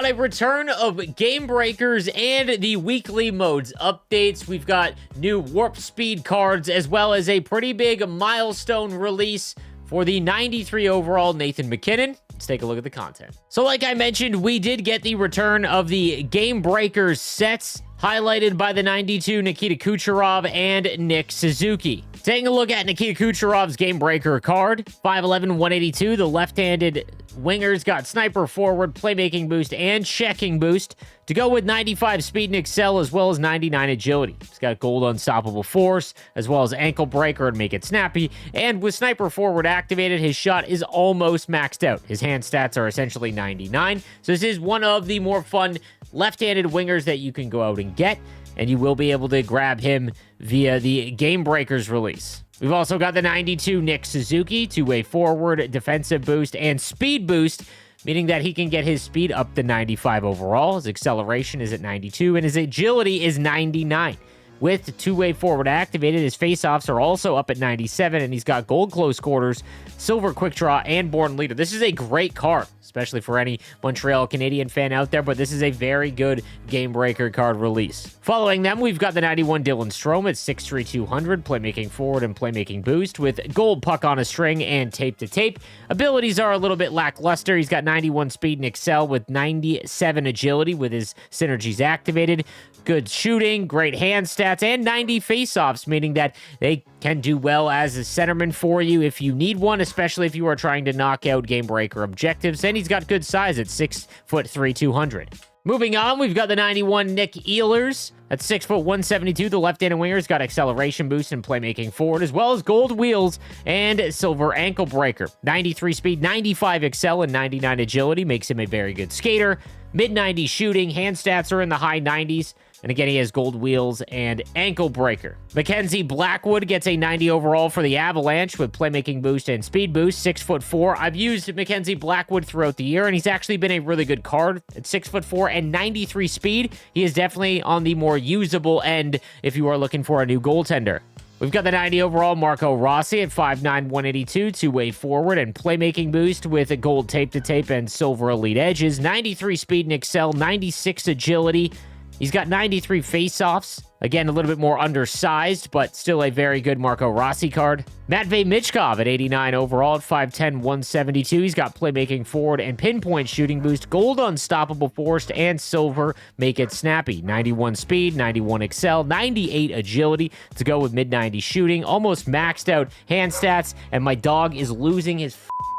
got a return of Game Breakers and the weekly modes updates. We've got new Warp Speed cards, as well as a pretty big Milestone release for the 93 overall Nathan Mackinnon. Let's take a look at the content. So like I mentioned, we did get the return of the Game Breakers sets, highlighted by the 92 Nikita Kucherov and Nick Suzuki. Taking a look at Nikita Kucherov's Game Breaker card, 5'11", 182, the left-handed wingers got sniper forward, playmaking boost, and checking boost to go with 95 speed and excel, as well as 99 agility. He's got gold unstoppable force, as well as ankle breaker and make it snappy, and with sniper forward activated, his shot is almost maxed out. His hand stats are essentially 99, so this is one of the more fun left-handed wingers that you can go out and get, and you will be able to grab him via the Game Breakers release. We've also got the 92 Nick Suzuki, two-way forward, defensive boost, and speed boost, meaning that he can get his speed up to 95 overall. His acceleration is at 92, and his agility is 99. With two-way forward activated, his face-offs are also up at 97, and he's got gold close quarters, silver quick draw, and born leader. This is a great card, especially for any Montreal Canadian fan out there, but this is a very good Game Breaker card release. Following them, we've got the 91 Dylan Strome at 6'3", 200, playmaking forward and playmaking boost with gold puck on a string and tape to tape. Abilities are a little bit lackluster. He's got 91 speed and excel with 97 agility with his synergies activated. Good shooting, great hand stats, and 90 face-offs, meaning that they can do well as a centerman for you if you need one, especially if you are trying to knock out Game Breaker objectives. And he's got good size at 6'3", 200. Moving on, we've got the 91 Nick Ehlers at 6'1", 172. The left-handed winger's got acceleration boost and playmaking forward, as well as gold wheels and silver ankle breaker. 93 speed, 95 excel, and 99 agility makes him a very good skater. Mid-90s shooting, hand stats are in the high 90s. And again, he has gold wheels and ankle breaker. Mackenzie Blackwood gets a 90 overall for the Avalanche with playmaking boost and speed boost, 6'4". I've used Mackenzie Blackwood throughout the year, and he's actually been a really good card at 6'4" and 93 speed. He is definitely on the more usable end if you are looking for a new goaltender. We've got the 90 overall Marco Rossi at 5'9", 182, two-way forward and playmaking boost with a gold tape-to-tape and silver elite edges, 93 speed and excel, 96 agility. He's got 93 face-offs. Again, a little bit more undersized, but still a very good Marco Rossi card. Matvei Michkov at 89 overall at 5'10", 172. He's got playmaking forward and pinpoint shooting boost, gold unstoppable force, and silver make it snappy. 91 speed, 91 excel, 98 agility to go with mid-90 shooting. Almost maxed out hand stats, and my dog is losing his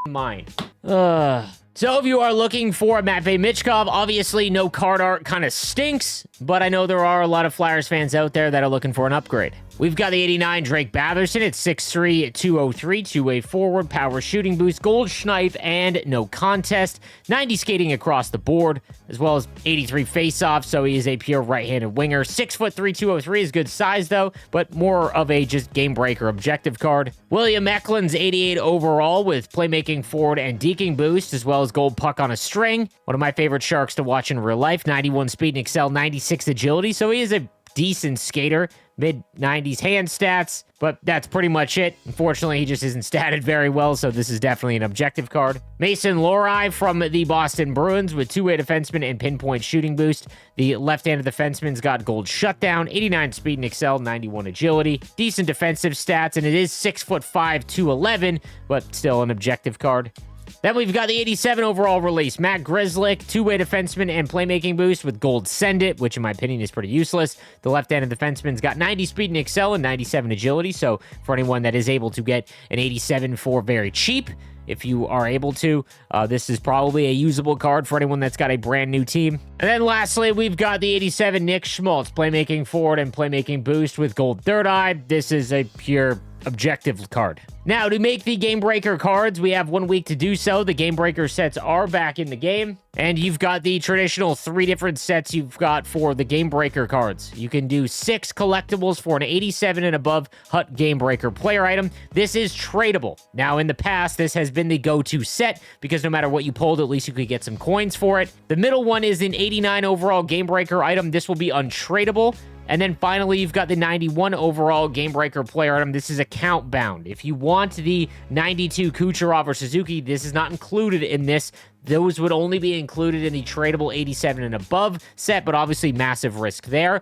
mind. So if you are looking for Matvei Michkov, obviously no card art kind of stinks, but I know there are a lot of Flyers fans out there that are looking for an upgrade. We've got the 89 Drake Batherson at 6'3", 203, two-way forward, power shooting boost, gold schneip, and no contest. 90 skating across the board, as well as 83 face-offs, so he is a pure right-handed winger. 6'3", 203 is good size, though, but more of a just game breaker objective card. William Eklund's 88 overall with playmaking forward and deking boost, as well as gold puck on a string. One of my favorite Sharks to watch in real life. 91 speed and excel, 96 agility, so he is a decent skater. Mid-90s hand stats, but that's pretty much it. Unfortunately, he just isn't statted very well, so this is definitely an objective card. Mason Lohrei from the Boston Bruins with two-way defenseman and pinpoint shooting boost. The left-handed defenseman's got gold shutdown, 89 speed and excel, 91 agility. Decent defensive stats, and it is 6'5", 211, but still an objective card. Then we've got the 87 overall release. Matt Grzelcyk, two-way defenseman and playmaking boost with gold send it, which in my opinion is pretty useless. The left-handed defenseman's got 90 speed and excel and 97 agility, so for anyone that is able to get an 87 for very cheap, if you are able to, this is probably a usable card for anyone that's got a brand new team. And then lastly, we've got the 87 Nick Schmaltz, playmaking forward and playmaking boost with gold third eye. This is a pure objective card. Now, to make the Game Breaker cards, we have 1 week to do so. The Game Breaker sets are back in the game, and you've got the traditional 3 different sets you've got for the Game Breaker cards. You can do 6 collectibles for an 87 and above Hut Game Breaker player item. This is tradable. Now, in the past, this has been the go-to set because no matter what you pulled, at least you could get some coins for it. The middle one is an 89 overall Game Breaker item. This will be untradeable. And then finally, you've got the 91 overall Game Breaker player item. This is account bound. If you want the 92 Kucherov or Suzuki, this is not included in this. Those would only be included in the tradable 87 and above set, but obviously massive risk there.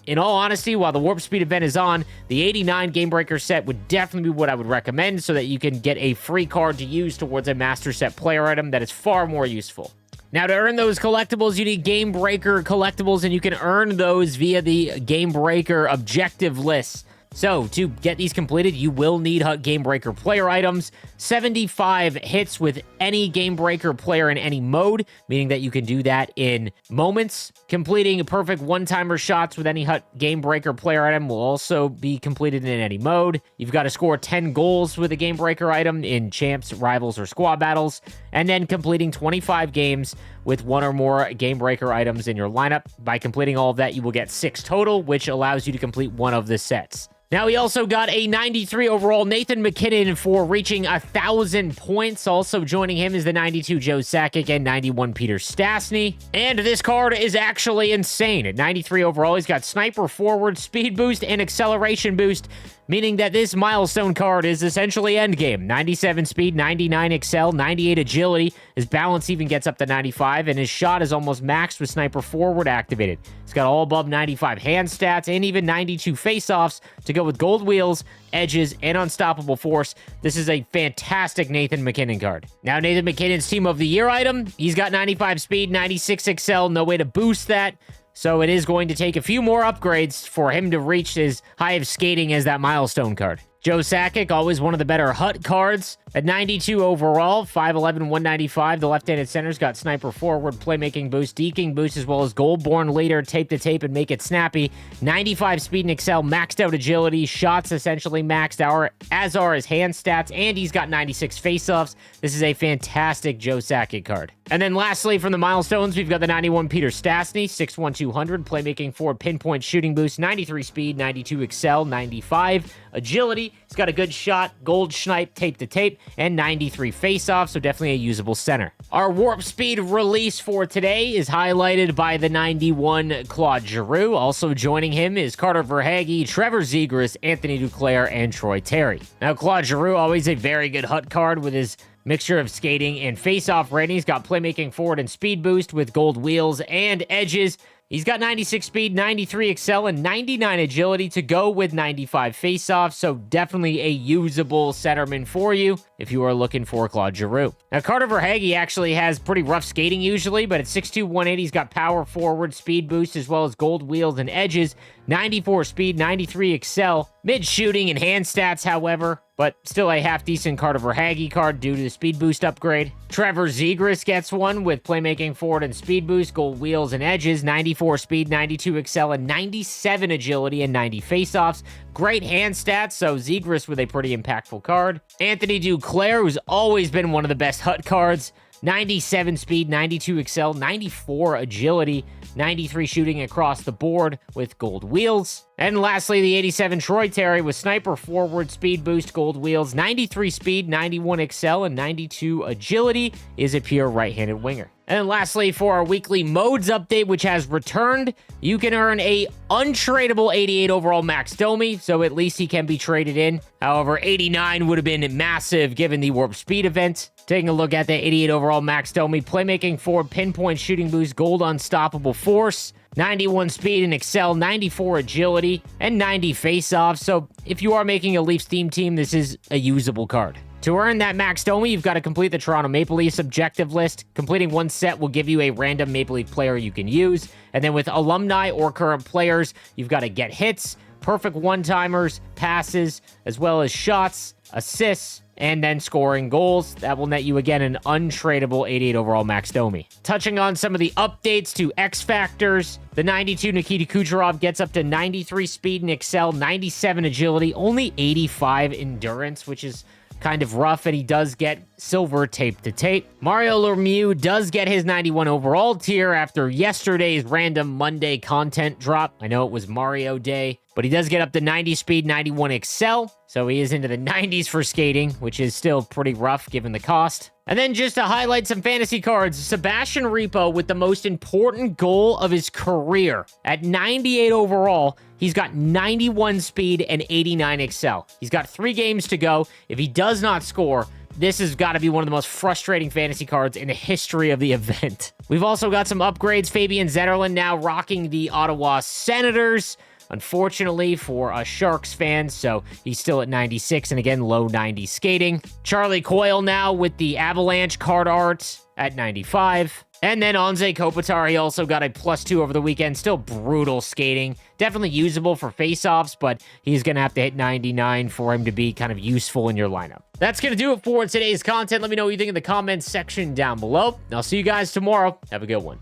In all honesty, while the Warp Speed event is on, the 89 Game Breaker set would definitely be what I would recommend so that you can get a free card to use towards a Master Set player item that is far more useful. Now, to earn those collectibles, you need Game Breaker collectibles, and you can earn those via the Game Breaker objective lists. So, to get these completed, you will need Game Breaker player items, 75 hits with any Game Breaker player in any mode, meaning that you can do that in moments. Completing perfect one-timer shots with any Game Breaker player item will also be completed in any mode. You've got to score 10 goals with a Game Breaker item in champs, rivals, or squad battles, and then completing 25 games with one or more Game Breaker items in your lineup. By completing all of that, you will get 6 total, which allows you to complete one of the sets. Now, we also got a 93 overall Nathan Mackinnon for reaching 1,000 points. Also joining him is the 92 Joe Sakic and 91 Peter Stastny. And this card is actually insane. At 93 overall, he's got Sniper Forward, Speed Boost, and Acceleration Boost, meaning that this Milestone card is essentially endgame. 97 speed, 99 excel, 98 agility. His balance even gets up to 95, and his shot is almost maxed with Sniper Forward activated. He's got all above 95 hand stats and even 92 face-offs to go with gold wheels, edges, and unstoppable force. This is a fantastic Nathan Mackinnon card. Now, Nathan McKinnon's Team of the Year item, he's got 95 speed, 96 excel, no way to boost that. So it is going to take a few more upgrades for him to reach his high of skating as that Milestone card. Joe Sakic, always one of the better HUT cards. At 92 overall, 5'11", 195, the left-handed center's got Sniper Forward, Playmaking Boost, Deking Boost, as well as Goldborn Leader, Tape to Tape, and Make It Snappy. 95 speed and excel, maxed out agility, shots essentially maxed out, as are his hand stats, and he's got 96 face-offs. This is a fantastic Joe Sakic card. And then lastly, from the Milestones, we've got the 91 Peter Stastny, 6'1", 200, Playmaking Forward, Pinpoint Shooting Boost, 93 speed, 92 excel, 95 agility. He's got a good shot, gold snipe, tape to tape, and 93 face-off, so definitely a usable center. Our Warp Speed release for today is highlighted by the 91 Claude Giroux. Also joining him is Carter Verhaeghe, Trevor Zegras, Anthony Duclair, and Troy Terry. Now, Claude Giroux, always a very good HUT card with his mixture of skating and face-off rating. He's got Playmaking Forward and Speed Boost with gold wheels and edges. He's got 96 speed, 93 excel, and 99 agility to go with 95 face-off, so definitely a usable centerman for you if you are looking for Claude Giroux. Now, Carter Verhaeghe actually has pretty rough skating usually, but at 6'2", 180, he's got power forward, speed boost, as well as gold wheels and edges, 94 speed, 93 excel, mid-shooting and hand stats, however, but still a half-decent Carter Verhaeghe card due to the speed boost upgrade. Trevor Zegras gets one with Playmaking Forward and speed boost, gold wheels and edges, 94 speed, 92 excel, and 97 agility and 90 face-offs. Great hand stats, so Zegras with a pretty impactful card. Anthony Duclair, who's always been one of the best HUT cards, 97 speed, 92 excel, 94 agility, 93 shooting across the board with gold wheels. And lastly, the 87 Troy Terry with Sniper Forward, Speed Boost, gold wheels, 93 speed, 91 excel, and 92 agility, is a pure right-handed winger. And then lastly, for our weekly modes update, which has returned, you can earn a untradeable 88 overall Max Domi, so at least he can be traded in. However, 89 would have been massive given the Warp Speed event. Taking a look at the 88 overall Max Domi, Playmaking Forward, Pinpoint Shooting Boost, Gold Unstoppable Force, 91 speed and excel, 94 agility, and 90 face-off. So if you are making a Leafs theme team, this is a usable card. To earn that Max Domi, you've got to complete the Toronto Maple Leafs objective list. Completing one set will give you a random Maple Leaf player you can use. And then with alumni or current players, you've got to get hits, perfect one-timers, passes, as well as shots, assists, and then scoring goals. That will net you, again, an untradeable 88 overall Max Domi. Touching on some of the updates to X Factors, the 92 Nikita Kucherov gets up to 93 speed and excel, 97 agility, only 85 endurance, which is kind of rough, and he does get silver tape to tape. Mario Lemieux does get his 91 overall tier after yesterday's random Monday content drop. I know it was Mario Day, but he does get up to 90 speed, 91 excel, So he is into the 90s for skating, which is still pretty rough given the cost. And then just to highlight some fantasy cards, Sebastian Repo with the most important goal of his career. At 98 overall, he's got 91 speed and 89 excel. He's got 3 games to go. If he does not score, this has got to be one of the most frustrating fantasy cards in the history of the event. We've also got some upgrades. Fabian Zetterlund now rocking the Ottawa Senators. Unfortunately for a Sharks fan, so he's still at 96, and again, low 90 skating. Charlie Coyle now with the Avalanche card art at 95. And then Anze Kopitar, he also got a +2 over the weekend. Still brutal skating. Definitely usable for faceoffs, but he's going to have to hit 99 for him to be kind of useful in your lineup. That's going to do it for today's content. Let me know what you think in the comments section down below. I'll see you guys tomorrow. Have a good one.